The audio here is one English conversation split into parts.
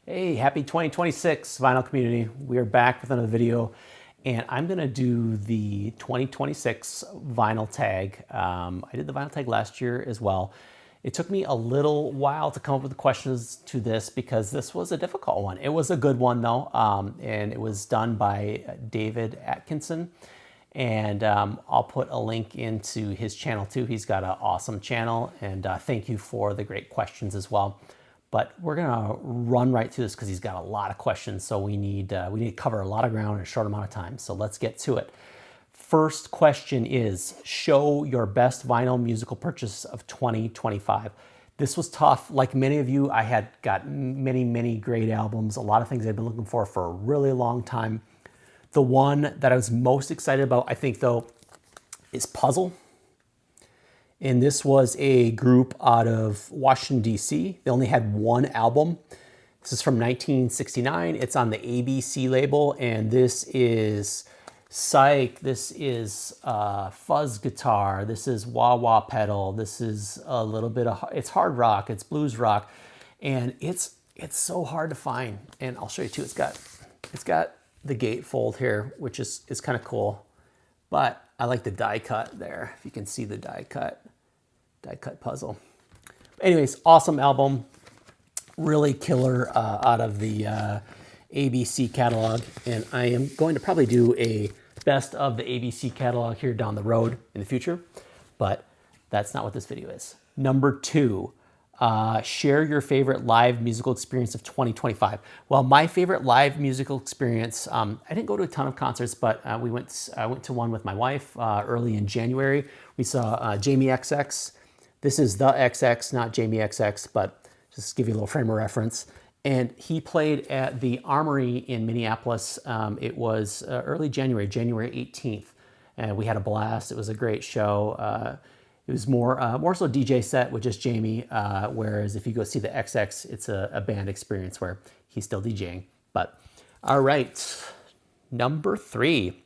Hey, happy 2026 vinyl community. We are back with another video and I'm gonna do the 2026 vinyl tag. I did the vinyl tag last year as well. It took me a little while to come up with the questions to this because this was a difficult one. It was a good one though, and it was done by David Atkinson. And I'll put a link into his channel too. He's got an awesome channel, and thank you for the great questions as well. But we're gonna run right through this because he's got a lot of questions, so we need to cover a lot of ground in a short amount of time. So let's get to it. First question is, show your best vinyl musical purchase of 2025. This was tough. Like many of you, I had got many great albums, a lot of things I've been looking for a really long time. The one that I was most excited about, I think though, is Puzzle. And this was a group out of Washington, D.C. They only had one album. This is from 1969. It's on the ABC label, and this is Psych, this is fuzz guitar, this is wah-wah pedal, this is a little bit of, it's hard rock, it's blues rock, and it's so hard to find. And I'll show you too, it's got the gatefold here, which is kind of cool. But I like the die cut there, if you can see the die cut Puzzle. Anyways, awesome album, really killer out of the ABC catalog, and I am going to probably do a best of the ABC catalog here down the road in the future, but that's not what this video is. Number 2, share your favorite live musical experience of 2025. Well, my favorite live musical experience, I didn't go to a ton of concerts, but I went to one with my wife early in January. We saw Jamie XX. This is the XX, not Jamie XX, but just to give you a little frame of reference. And he played at the Armory in Minneapolis. It was early January, January 18th. And we had a blast. It was a great show. It was more so DJ set with just Jamie, whereas if you go see the XX, it's a band experience where he's still DJing. But all right, number 3.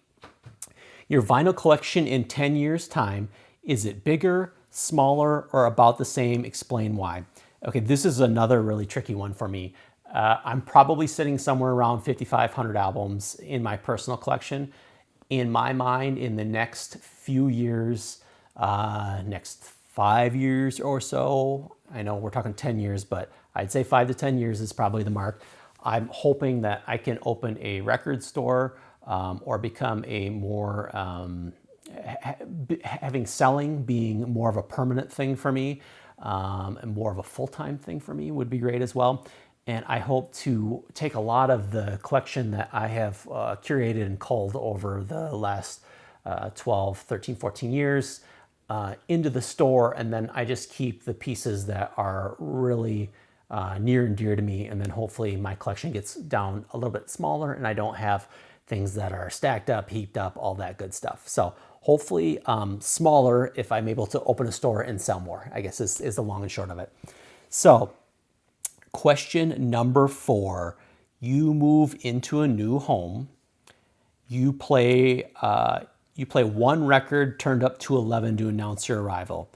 Your vinyl collection in 10 years' time, is it bigger, smaller, or about the same? Explain why. Okay, this is another really tricky one for me. I'm probably sitting somewhere around 5,500 albums in my personal collection. In my mind, in the next few years, next 5 years or so, I know we're talking 10 years, but I'd say 5 to 10 years is probably the mark. I'm hoping that I can open a record store or become a more, having selling being more of a permanent thing for me. And more of a full-time thing for me would be great as well. And I hope to take a lot of the collection that I have curated and culled over the last 12, 13, 14 years into the store, and then I just keep the pieces that are really near and dear to me, and then hopefully my collection gets down a little bit smaller and I don't have things that are stacked up, heaped up, all that good stuff. So hopefully smaller if I'm able to open a store and sell more, I guess is the long and short of it. So question number 4, you move into a new home, you play one record turned up to 11 to announce your arrival.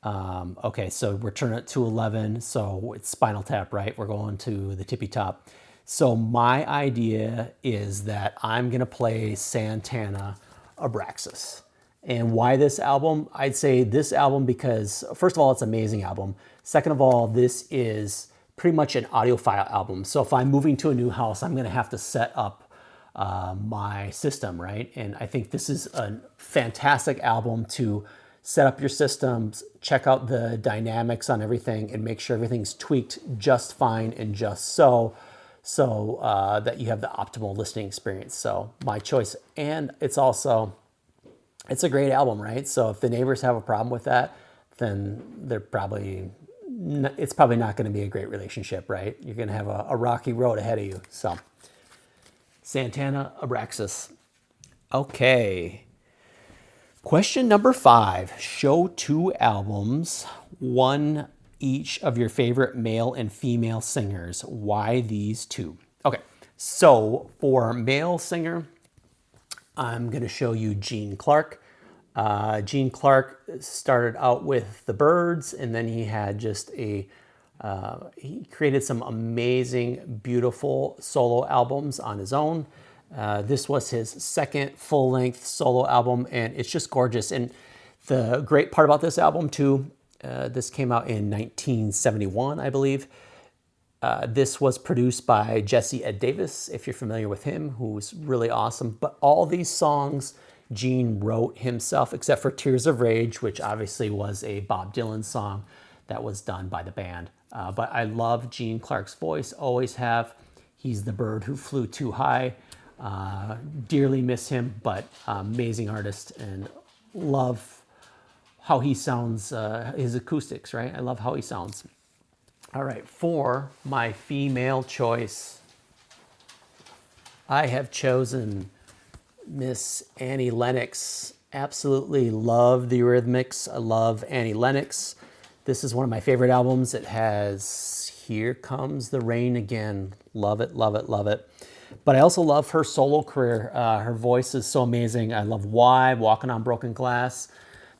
Okay, so we're turning it to 11, so it's Spinal Tap, right? We're going to the tippy top. So my idea is that I'm gonna play Santana Abraxas. And why this album? I'd say this album because, first of all, it's an amazing album. Second of all, this is pretty much an audiophile album. So if I'm moving to a new house, I'm gonna have to set up my system, right? And I think this is a fantastic album to set up your systems, check out the dynamics on everything, and make sure everything's tweaked just fine and just so that you have the optimal listening experience. So my choice. And it's a great album, right? So if the neighbors have a problem with that, then it's probably not going to be a great relationship, right? You're going to have a rocky road ahead of you. So Santana Abraxas. Okay. Question number 5. Show 2 albums, one each of your favorite male and female singers. Why these 2? Okay, so for male singer, I'm going to show you Gene Clark. Gene Clark started out with the Byrds, and then he had just a He created some amazing, beautiful solo albums on his own. This was his second full-length solo album, and it's just gorgeous. And the great part about this album, too, this came out in 1971, I believe. This was produced by Jesse Ed Davis, if you're familiar with him, who's really awesome. But all these songs Gene wrote himself, except for Tears of Rage, which obviously was a Bob Dylan song that was done by the band. But I love Gene Clark's voice, always have. He's the bird who flew too high. Dearly miss him, but amazing artist, and love how he sounds, his acoustics, right? I love how he sounds. All right, for my female choice, I have chosen Miss Annie Lennox. Absolutely love the Eurythmics. I love Annie Lennox. This is one of my favorite albums. It has Here Comes the Rain Again. Love it, love it, love it. But I also love her solo career. Her voice is so amazing. I love Why, Walking on Broken Glass.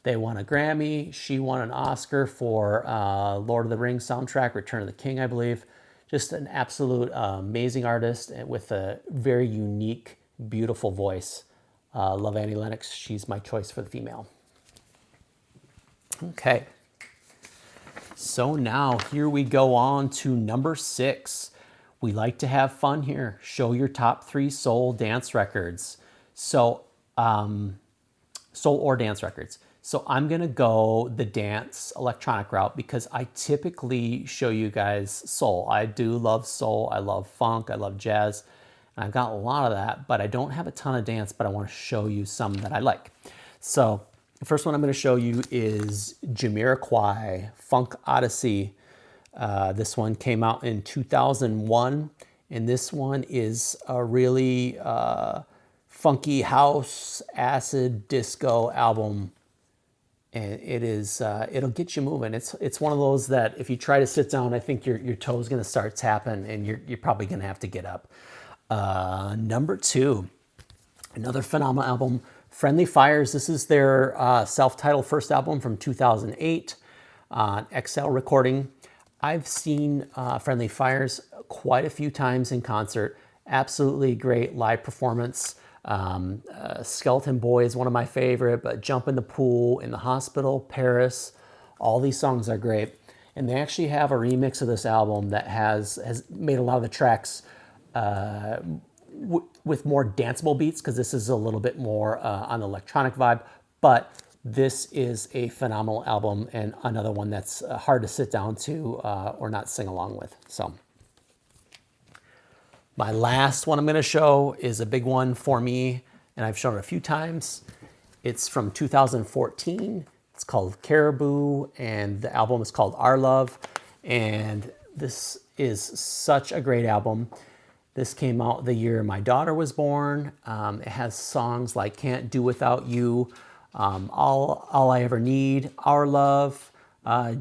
They won a Grammy. She won an Oscar for Lord of the Rings soundtrack, Return of the King, I believe. Just an absolute amazing artist with a very unique, beautiful voice. Love Annie Lennox. She's my choice for the female. Okay. So now here we go on to number 6. We like to have fun here. Show your top 3 soul dance records. So, soul or dance records. So I'm gonna go the dance electronic route because I typically show you guys soul. I do love soul, I love funk, I love jazz, and I've got a lot of that, but I don't have a ton of dance, but I wanna show you some that I like. So the first one I'm gonna show you is Jamiroquai, Funk Odyssey. This one came out in 2001, and this one is a really funky house, acid, disco album. And it is, it'll get you moving. It's one of those that if you try to sit down, I think your toe's gonna start tapping and you're probably gonna have to get up. Number 2, another phenomenal album, Friendly Fires. This is their self-titled first album from 2008 on XL recording. I've seen Friendly Fires quite a few times in concert. Absolutely great live performance. Skeleton Boy is one of my favorite, but Jump in the Pool, In the Hospital, Paris, all these songs are great. And they actually have a remix of this album that has made a lot of the tracks with more danceable beats, because this is a little bit more on the electronic vibe. But this is a phenomenal album and another one that's hard to sit down to or not sing along with. So my last one I'm going to show is a big one for me, and I've shown it a few times. It's from 2014. It's called Caribou, and the album is called Our Love. And this is such a great album. This came out the year my daughter was born. It has songs like Can't Do Without You, All I Ever Need, Our Love,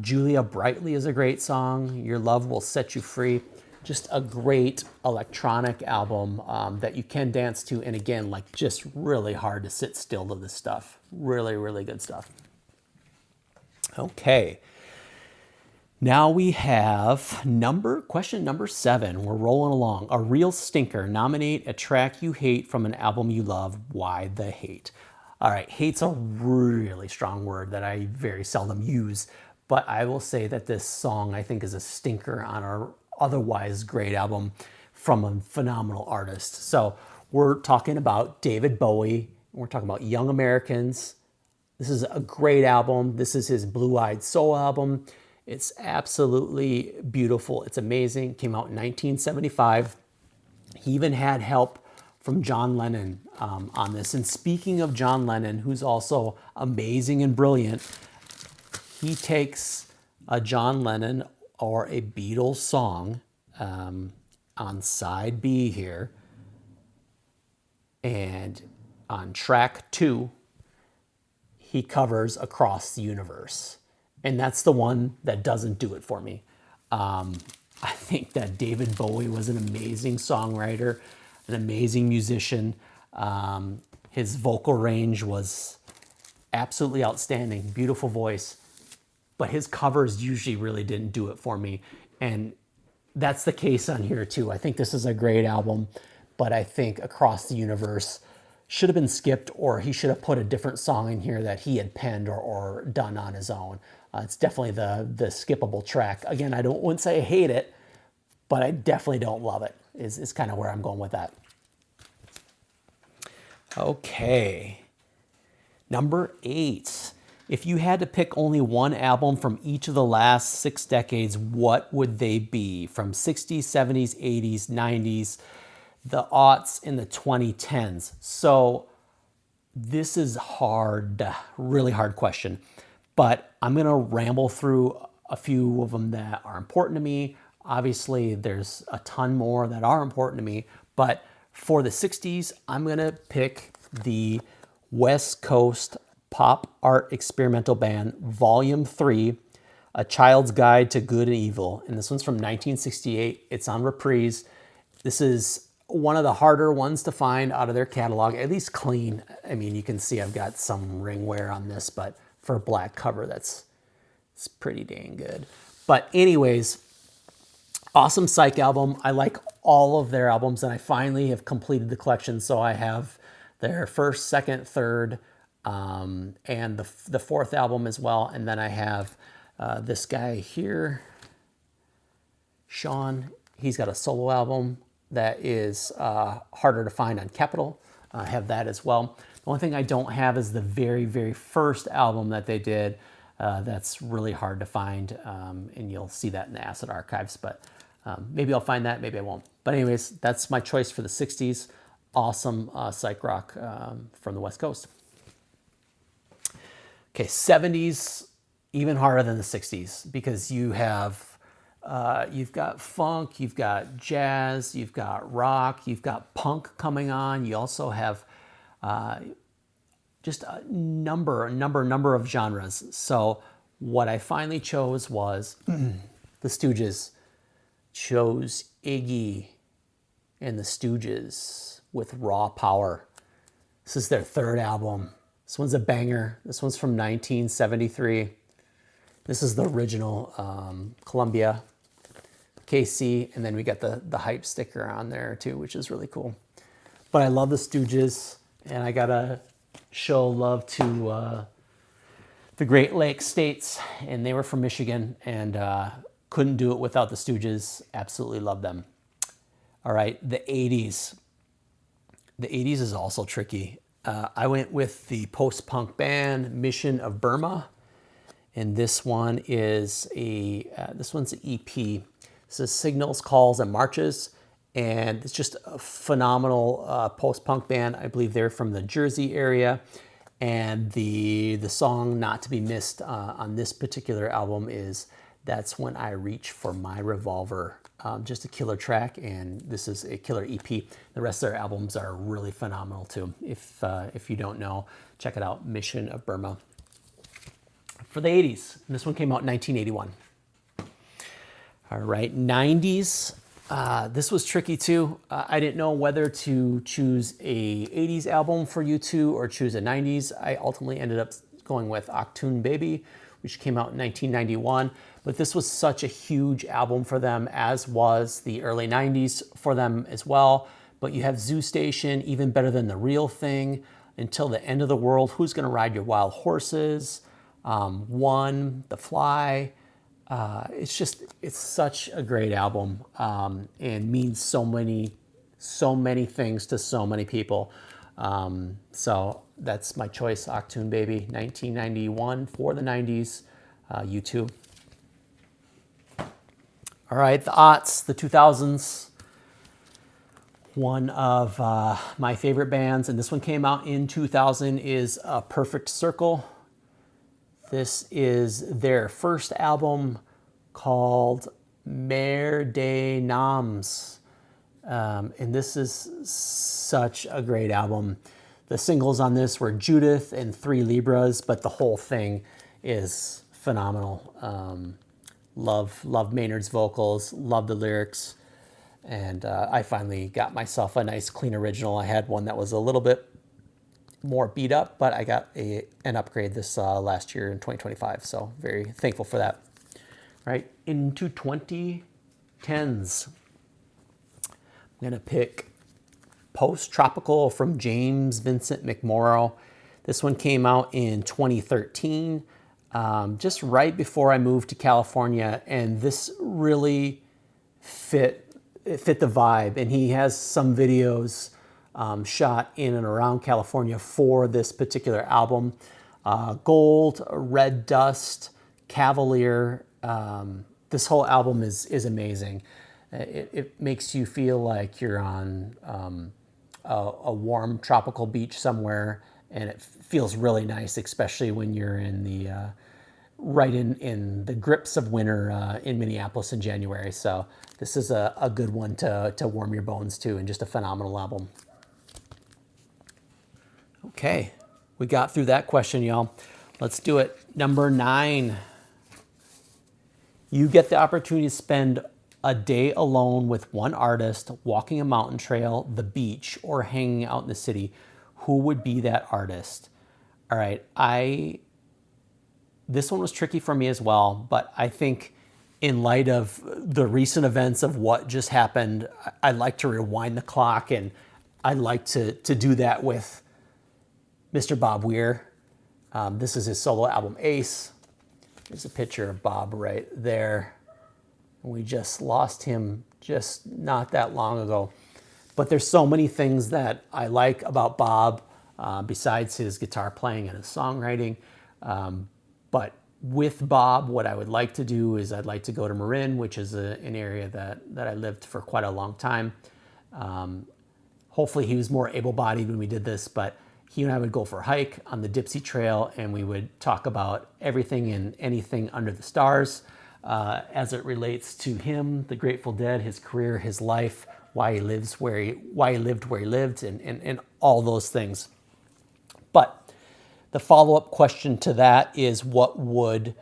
Julia Brightly is a great song, Your Love Will Set You Free. Just a great electronic album that you can dance to. And again, like just really hard to sit still to this stuff. Really, really good stuff. Okay. Now we have question number 7. We're rolling along. A real stinker. Nominate a track you hate from an album you love. Why the hate? All right. Hate's a really strong word that I very seldom use, but I will say that this song I think is a stinker on our otherwise great album from a phenomenal artist. So we're talking about David Bowie. We're talking about Young Americans. This is a great album. This is his Blue Eyed Soul album. It's absolutely beautiful. It's amazing. Came out in 1975. He even had help from John Lennon on this. And speaking of John Lennon, who's also amazing and brilliant, he takes a John Lennon or a Beatles song on side B here, and on track 2, he covers Across the Universe. And that's the one that doesn't do it for me. I think that David Bowie was an amazing songwriter, an amazing musician. His vocal range was absolutely outstanding, beautiful voice. But his covers usually really didn't do it for me. And that's the case on here too. I think this is a great album, but I think Across the Universe should have been skipped, or he should have put a different song in here that he had penned or done on his own. It's definitely the skippable track. Again, I wouldn't say I hate it, but I definitely don't love it, is kind of where I'm going with that. Okay. Number 8. If you had to pick only one album from each of the last 6 decades, what would they be? From 60s, 70s, 80s, 90s, the aughts, and the 2010s. So this is hard, really hard question. But I'm going to ramble through a few of them that are important to me. Obviously, there's a ton more that are important to me. But for the 60s, I'm going to pick the West Coast Pop Art Experimental Band, Volume 3, A Child's Guide to Good and Evil. And this one's from 1968. It's on Reprise. This is one of the harder ones to find out of their catalog, at least clean. I mean, you can see I've got some ring wear on this, but for a black cover, it's pretty dang good. But anyways, awesome psych album. I like all of their albums, and I finally have completed the collection. So I have their first, second, third, and the fourth album as well. And then I have this guy here, Sean. He's got a solo album that is harder to find on Capitol. I have that as well. The only thing I don't have is the very, very first album that they did. That's really hard to find, and you'll see that in the Acid Archives. But maybe I'll find that, maybe I won't. But anyways, that's my choice for the 60s. Awesome psych rock from the West Coast. Okay, 70s, even harder than the 60s, because you have, you've got funk, you've got jazz, you've got rock, you've got punk coming on. You also have just a number of genres. So what I finally chose was the Stooges. Chose Iggy and the Stooges with Raw Power. This is their third album. This one's a banger. This one's from 1973. This is the original Columbia KC, and then we got the hype sticker on there too, which is really cool. But I love the Stooges, and I gotta show love to the Great Lakes states, and they were from Michigan, and couldn't do it without the Stooges. Absolutely love them. All right, the 80s. The 80s is also tricky. I went with the post-punk band Mission of Burma, and this one is this one's an EP. This is Signals, Calls, and Marches, and it's just a phenomenal post-punk band. I believe they're from the Jersey area, and the song not to be missed on this particular album is That's When I Reach for My Revolver. Just a killer track, and this is a killer EP. The rest of their albums are really phenomenal too. If you don't know, check it out, Mission of Burma. For the 80s, and this one came out in 1981. All right, 90s. This was tricky too. I didn't know whether to choose a 80s album for U2 or choose a 90s. I ultimately ended up going with Achtung Baby, which came out in 1991. But this was such a huge album for them, as was the early 90s for them as well. But you have Zoo Station, Even Better Than the Real Thing, Until the End of the World, Who's Gonna Ride Your Wild Horses, One, The Fly. It's such a great album, and means so many things to so many people. So that's my choice, Achtung Baby, 1991 for the 90s, U2. All right, the aughts, the 2000s, one of my favorite bands, and this one came out in 2000, is Perfect Circle. This is their first album called Mer des Noms. And this is such a great album. The singles on this were Judith and Three Libras, but the whole thing is phenomenal. Love Maynard's vocals, love the lyrics, and I finally got myself a nice clean original. I had one that was a little bit more beat up, but I got an upgrade this last year in 2025, so very thankful for that. Right, into 2020. 10s. I'm going to pick Post Tropical from James Vincent McMorrow. This one came out in 2013, just right before I moved to California, and this really fit the vibe. And he has some videos shot in and around California for this particular album. Gold, Red Dust, Cavalier. This whole album is amazing. It makes you feel like you're on a warm tropical beach somewhere, and it feels really nice, especially when you're in the right in the grips of winter in Minneapolis in January. So this is a good one to warm your bones to, and just a phenomenal album. Okay, we got through that question, y'all. Let's do it. Number 9. You get the opportunity to spend a day alone with one artist, walking a mountain trail, the beach, or hanging out in the city. Who would be that artist? All right, this one was tricky for me as well, but I think in light of the recent events of what just happened, I like to rewind the clock, and I like to do that with Mr. Bob Weir. This is his solo album, Ace. There's a picture of Bob right there. We just lost him just not that long ago. But there's so many things that I like about Bob, besides his guitar playing and his songwriting. But with Bob, what I would like to do is I'd like to go to Marin, which is an area that I lived for quite a long time. Hopefully he was more able-bodied when we did this, but he and I would go for a hike on the Dipsy Trail, and we would talk about everything and anything under the stars as it relates to him, the Grateful Dead, his career, his life, why he lived where he lived, and all those things. But the follow-up question to that is, what would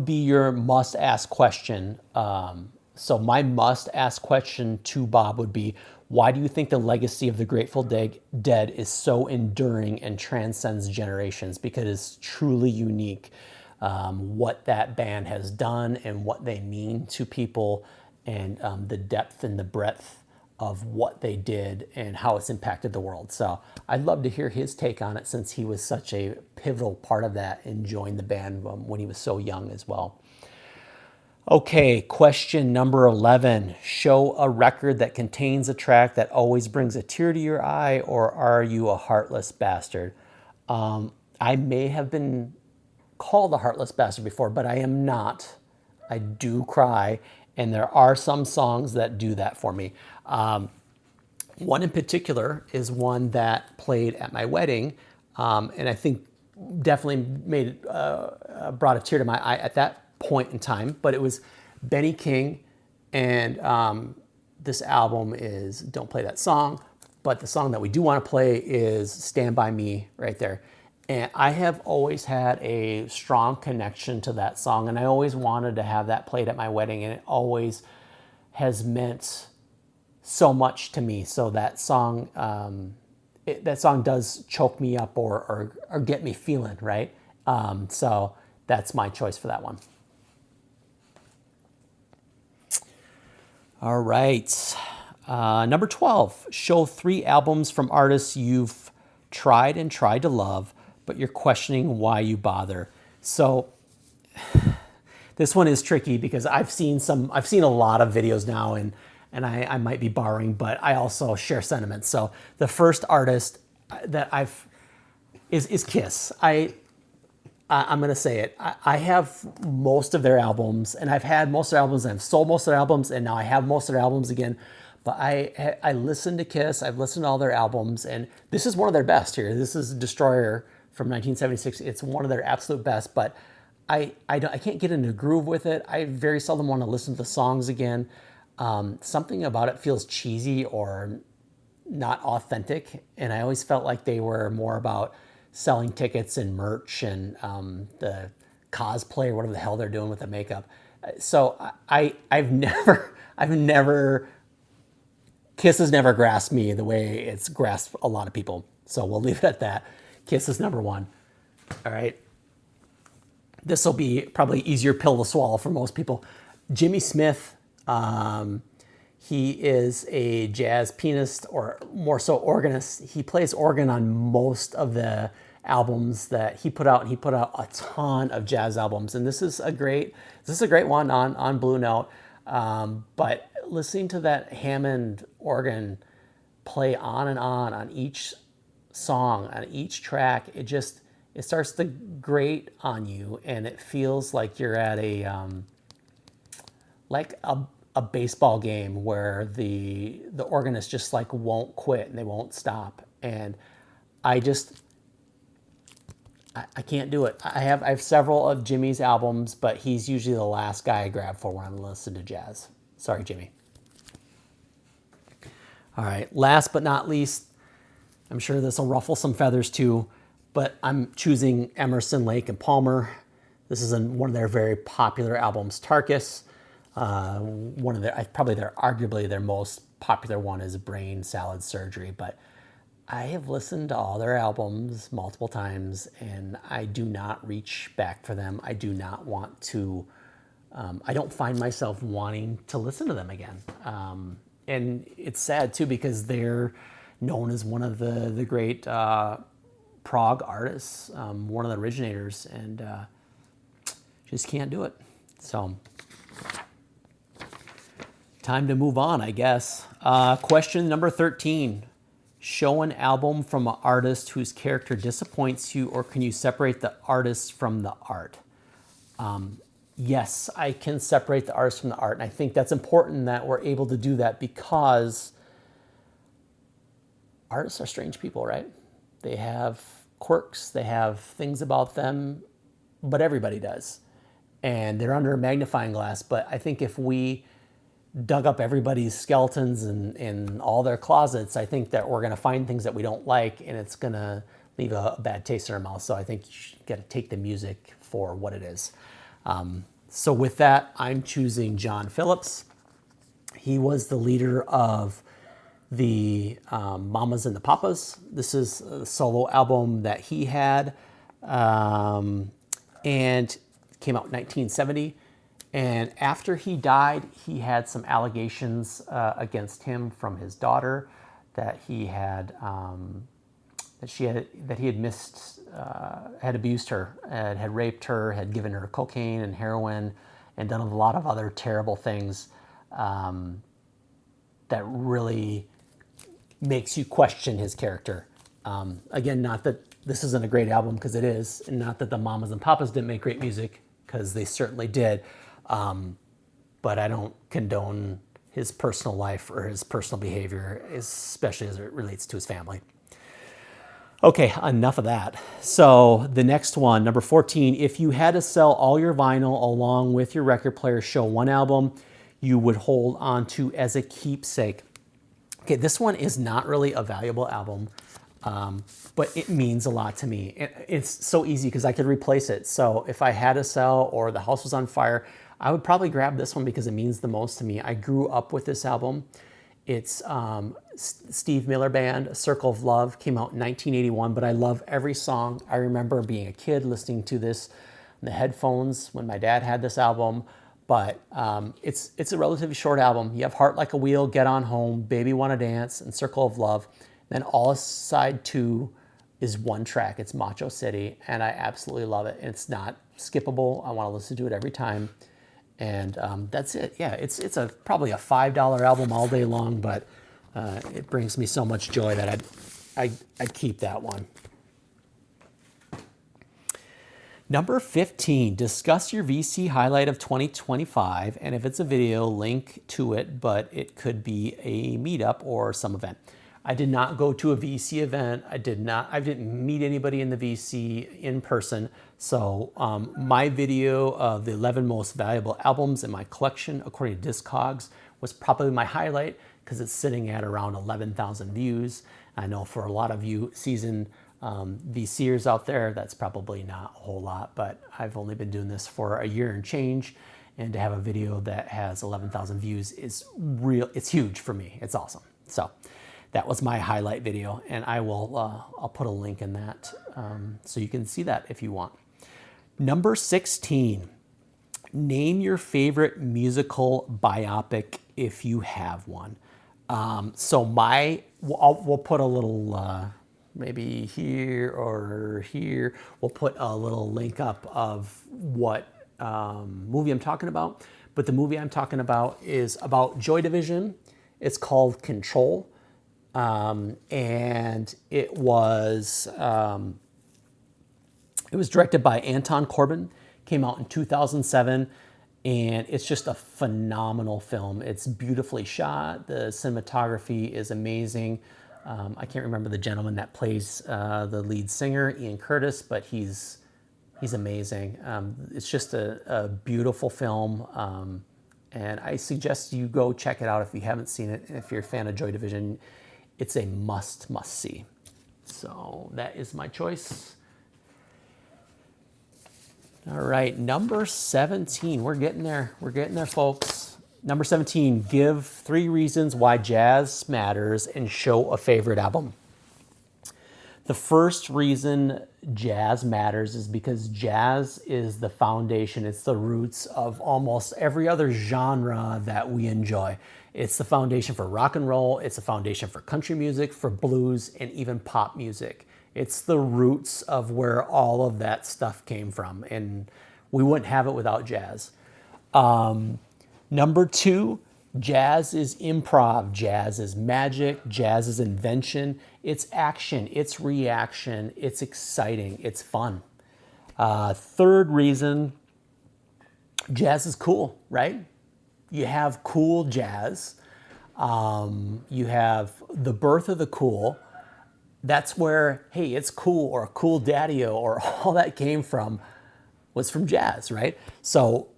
be your must-ask question? So my must-ask question to Bob would be, why do you think the legacy of the Grateful Dead is so enduring and transcends generations? Because it's truly unique, what that band has done and what they mean to people, and the depth and the breadth of what they did and how it's impacted the world. So I'd love to hear his take on it, since he was such a pivotal part of that and joined the band when he was so young as well. Okay, question number 11. Show a record that contains a track that always brings a tear to your eye, or are you a heartless bastard? I may have been called a heartless bastard before, but I am not. I do cry, and there are some songs that do that for me. One in particular is one that played at my wedding, and I think definitely brought a tear to my eye at that point in time, but it was Benny King, and this album is Don't Play That Song, but the song that we do want to play is Stand By Me right there. And I have always had a strong connection to that song, and I always wanted to have that played at my wedding, and it always has meant so much to me. So that song, that song does choke me up or get me feeling, right? So that's my choice for that one. All right. Number 12, show 3 albums from artists you've tried to love, but you're questioning why you bother. So this one is tricky because I've seen a lot of videos now, and I might be borrowing, but I also share sentiments. So the first artist that is Kiss. I'm going to say it. I have most of their albums, and I've had most of their albums, and I've sold most of their albums, and now I have most of their albums again. But I listen to Kiss. I've listened to all their albums, and this is one of their best here. This is Destroyer from 1976. It's one of their absolute best, but I can't get in a groove with it. I very seldom want to listen to the songs again. Something about it feels cheesy or not authentic, and I always felt like they were more about selling tickets and merch and the cosplay or whatever the hell they're doing with the makeup. So I've never, Kiss has never grasped me the way it's grasped a lot of people. So we'll leave it at that. Kiss is number 1. All right. This will be probably easier pill to swallow for most people. Jimmy Smith, He is a jazz pianist, or more so organist. He plays organ on most of the albums that he put out, and he put out a ton of jazz albums. And this is a great one on Blue Note. But listening to that Hammond organ play on and on each song, on each track, it starts to grate on you, and it feels like you're at a baseball game where the organist just like won't quit and they won't stop. And I can't do it. I have several of Jimmy's albums, but he's usually the last guy I grab for when I'm listening to jazz. Sorry, Jimmy. All right, last but not least, I'm sure this will ruffle some feathers too, but I'm choosing Emerson, Lake and Palmer. This is one of their very popular albums, Tarkus. Arguably their most popular one is Brain Salad Surgery, but I have listened to all their albums multiple times and I do not reach back for them. I do not want to, I don't find myself wanting to listen to them again. And it's sad too, because they're known as one of the great prog artists, one of the originators, and just can't do it. So time to move on, I guess. Question number 13. Show an album from an artist whose character disappoints you, or can you separate the artist from the art? Yes, I can separate the artist from the art. And I think that's important that we're able to do that, because artists are strange people, right? They have quirks, they have things about them, but everybody does. And they're under a magnifying glass. But I think if we dug up everybody's skeletons in all their closets, I think that we're going to find things that we don't like, and it's going to leave a bad taste in our mouth. So I think you got to take the music for what it is. So with that, I'm choosing John Phillips. He was the leader of the Mamas and the Papas. This is a solo album that he had, and came out in 1970. And after he died, he had some allegations against him from his daughter that he had had abused her, had raped her, had given her cocaine and heroin, and done a lot of other terrible things that really makes you question his character. Again, not that this isn't a great album, because it is, and not that the Mamas and Papas didn't make great music, because they certainly did. But I don't condone his personal life or his personal behavior, especially as it relates to his family. Okay, enough of that. So the next one, number 14, if you had to sell all your vinyl along with your record player, show one album you would hold on to as a keepsake. Okay, this one is not really a valuable album, but it means a lot to me. It's so easy because I could replace it. So if I had to sell, or the house was on fire, I would probably grab this one because it means the most to me. I grew up with this album. It's Steve Miller Band, A Circle of Love, came out in 1981, but I love every song. I remember being a kid listening to this in the headphones when my dad had this album, but it's a relatively short album. You have Heart Like a Wheel, Get On Home, Baby Wanna Dance, and Circle of Love. Then all side 2 is one track. It's Macho City, and I absolutely love it. And it's not skippable. I want to listen to it every time. And that's it. Yeah, it's probably a $5 album all day long, but it brings me so much joy that I'd keep that one. Number 15, discuss your VC highlight of 2025, and if it's a video, link to it, but it could be a meetup or some event. I did not go to a VC event. I didn't meet anybody in the VC in person. So my video of the 11 most valuable albums in my collection, according to Discogs, was probably my highlight because it's sitting at around 11,000 views. I know for a lot of you seasoned VCers out there, that's probably not a whole lot, but I've only been doing this for a year and change. And to have a video that has 11,000 views is it's huge for me. It's awesome. So that was my highlight video, and I'll put a link in that so you can see that if you want. Number 16, Name your favorite musical biopic if you have one. So we'll put a little, maybe here or here, we'll put a little link up of what movie I'm talking about. But the movie I'm talking about is about Joy Division. It's called Control. And it was directed by Anton Corbijn, came out in 2007, and it's just a phenomenal film. It's beautifully shot. The cinematography is amazing. I can't remember the gentleman that plays the lead singer, Ian Curtis, but he's amazing. It's just a beautiful film, and I suggest you go check it out if you haven't seen it. If you're a fan of Joy Division, it's a must see. So that is my choice. All right, number 17. We're getting there. We're getting there, folks. Number 17, give 3 reasons why jazz matters and show a favorite album. The first reason jazz matters is because jazz is the foundation. It's the roots of almost every other genre that we enjoy. It's the foundation for rock and roll. It's the foundation for country music, for blues, and even pop music. It's the roots of where all of that stuff came from, and we wouldn't have it without jazz. Number 2, jazz is improv, jazz is magic, jazz is invention, it's action, it's reaction, it's exciting, it's fun. Third reason, jazz is cool, right? You have cool jazz. You have the birth of the cool. That's where, hey, it's cool, or cool daddy-o, or all that came from, was from jazz, right? So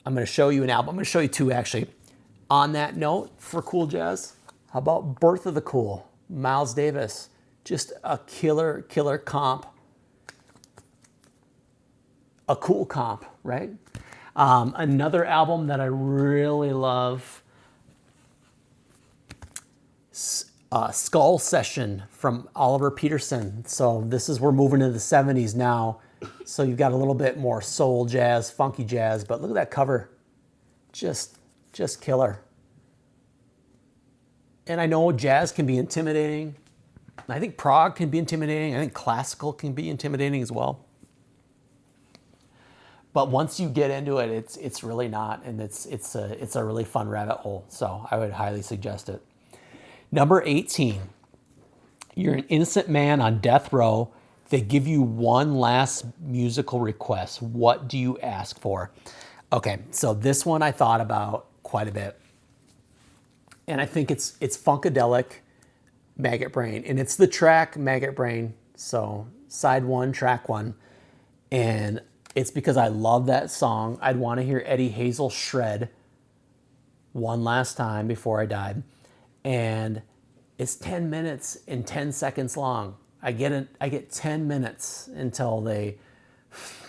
I'm going to show you an album. I'm going to show you 2, actually. On that note, for cool jazz, how about Birth of the Cool? Miles Davis, just a killer comp. A cool comp, right? Another album that I really love, Skull Session from Oliver Peterson. So we're moving into the 70s now. So you've got a little bit more soul jazz, funky jazz, but look at that cover. Just killer. And I know jazz can be intimidating. I think prog can be intimidating. I think classical can be intimidating as well. But once you get into it, it's really not, and it's a really fun rabbit hole. So I would highly suggest it. Number 18, you're an innocent man on death row. They give you one last musical request. What do you ask for? Okay, so this one I thought about quite a bit. And I think it's Funkadelic, Maggot Brain. And it's the track Maggot Brain. So side 1, track 1. And it's because I love that song. I'd want to hear Eddie Hazel shred one last time before I died. And it's 10 minutes and 10 seconds long. I get 10 minutes until they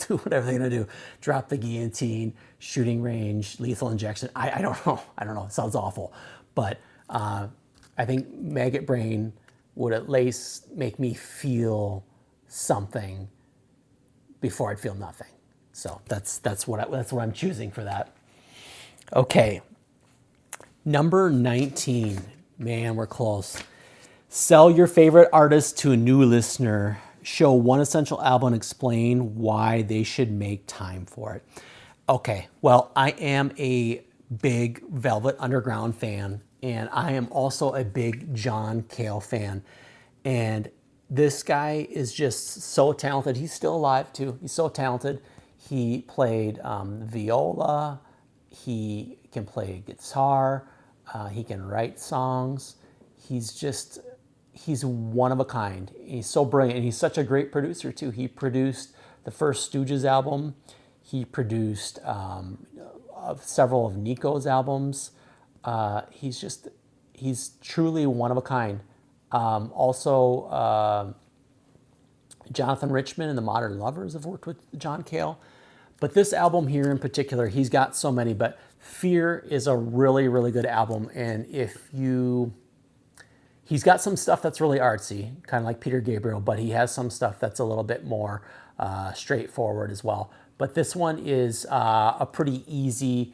do whatever they're gonna do. Drop the guillotine, shooting range, lethal injection. I don't know. It sounds awful. But I think Maggot Brain would at least make me feel something before I'd feel nothing. So that's what I'm choosing for that. Okay. Number 19. Man, we're close. Sell your favorite artist to a new listener. Show one essential album and explain why they should make time for it. Okay, well, I am a big Velvet Underground fan, and I am also a big John Cale fan. And this guy is just so talented. He's still alive, too. He's so talented. He played viola. He can play guitar. He can write songs. He's one of a kind. He's so brilliant, and he's such a great producer too. He produced the first Stooges album. He produced several of Nico's albums. He's truly one of a kind. Also, Jonathan Richman and the Modern Lovers have worked with John Cale. But this album here in particular, he's got so many, but Fear is a really, really good album. And he's got some stuff that's really artsy, kind of like Peter Gabriel, but he has some stuff that's a little bit more straightforward as well. but this one is a pretty easy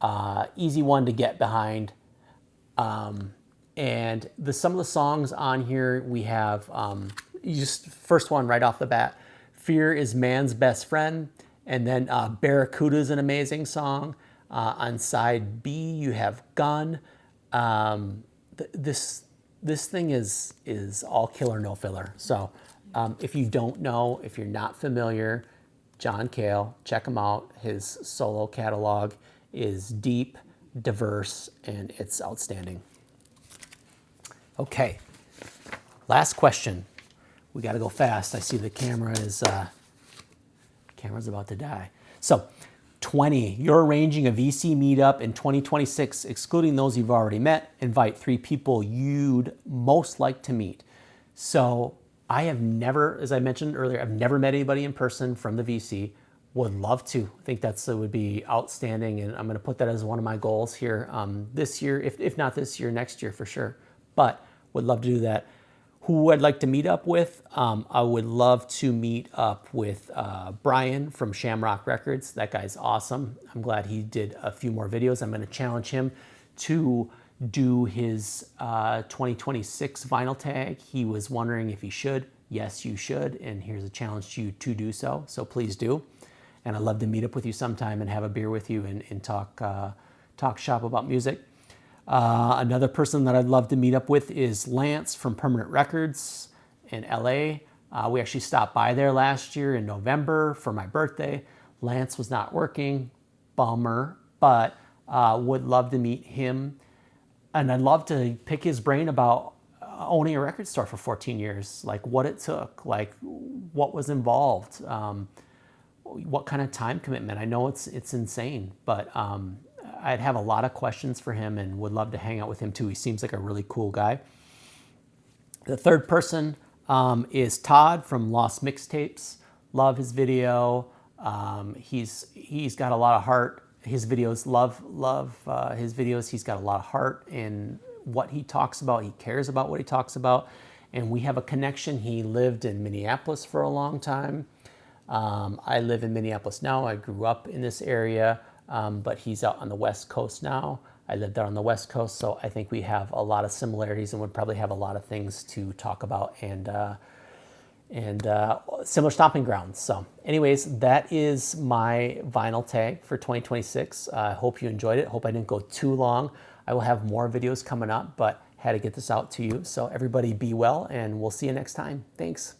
one to get behind. And some of the songs on here, we have just first one right off the bat, Fear is Man's Best Friend, and then Barracuda is an amazing song. On side B, you have Gun. This thing is all killer, no filler. So if you don't know, if you're not familiar, John Cale, check him out. His solo catalog is deep, diverse, and it's outstanding. Okay, last question. We got to go fast. I see the camera's about to die. So 20, you're arranging a VC meetup in 2026, excluding those you've already met. Invite 3 people you'd most like to meet. So I have never, as I mentioned earlier, I've never met anybody in person from the VC. Would love to. I think that would be outstanding, and I'm going to put that as one of my goals here this year, if not this year, next year for sure. But would love to do that. Who I'd like to meet up with, I would love to meet up with Brian from Shamrock Records. That guy's awesome. I'm glad he did a few more videos. I'm going to challenge him to do his 2026 vinyl tag. He was wondering if he should. Yes, you should. And here's a challenge to you to do so. So please do. And I'd love to meet up with you sometime and have a beer with you and talk shop about music. Another person that I'd love to meet up with is Lance from Permanent Records in LA. We actually stopped by there last year in November for my birthday. Lance was not working, bummer, but would love to meet him. And I'd love to pick his brain about owning a record store for 14 years, like what it took, like what was involved, what kind of time commitment. I know it's insane, but I'd have a lot of questions for him and would love to hang out with him too. He seems like a really cool guy. The third person is Todd from Lost Mixtapes. Love his video. He's got a lot of heart. His videos, love his videos. He's got a lot of heart in what he talks about. He cares about what he talks about. And we have a connection. He lived in Minneapolis for a long time. I live in Minneapolis now. I grew up in this area. But he's out on the West Coast now. I lived out on the West Coast, so I think we have a lot of similarities and would probably have a lot of things to talk about and similar stomping grounds. So anyways, that is my vinyl tag for 2026. I hope you enjoyed it. Hope I didn't go too long. I will have more videos coming up, but had to get this out to you. So everybody be well, and we'll see you next time. Thanks.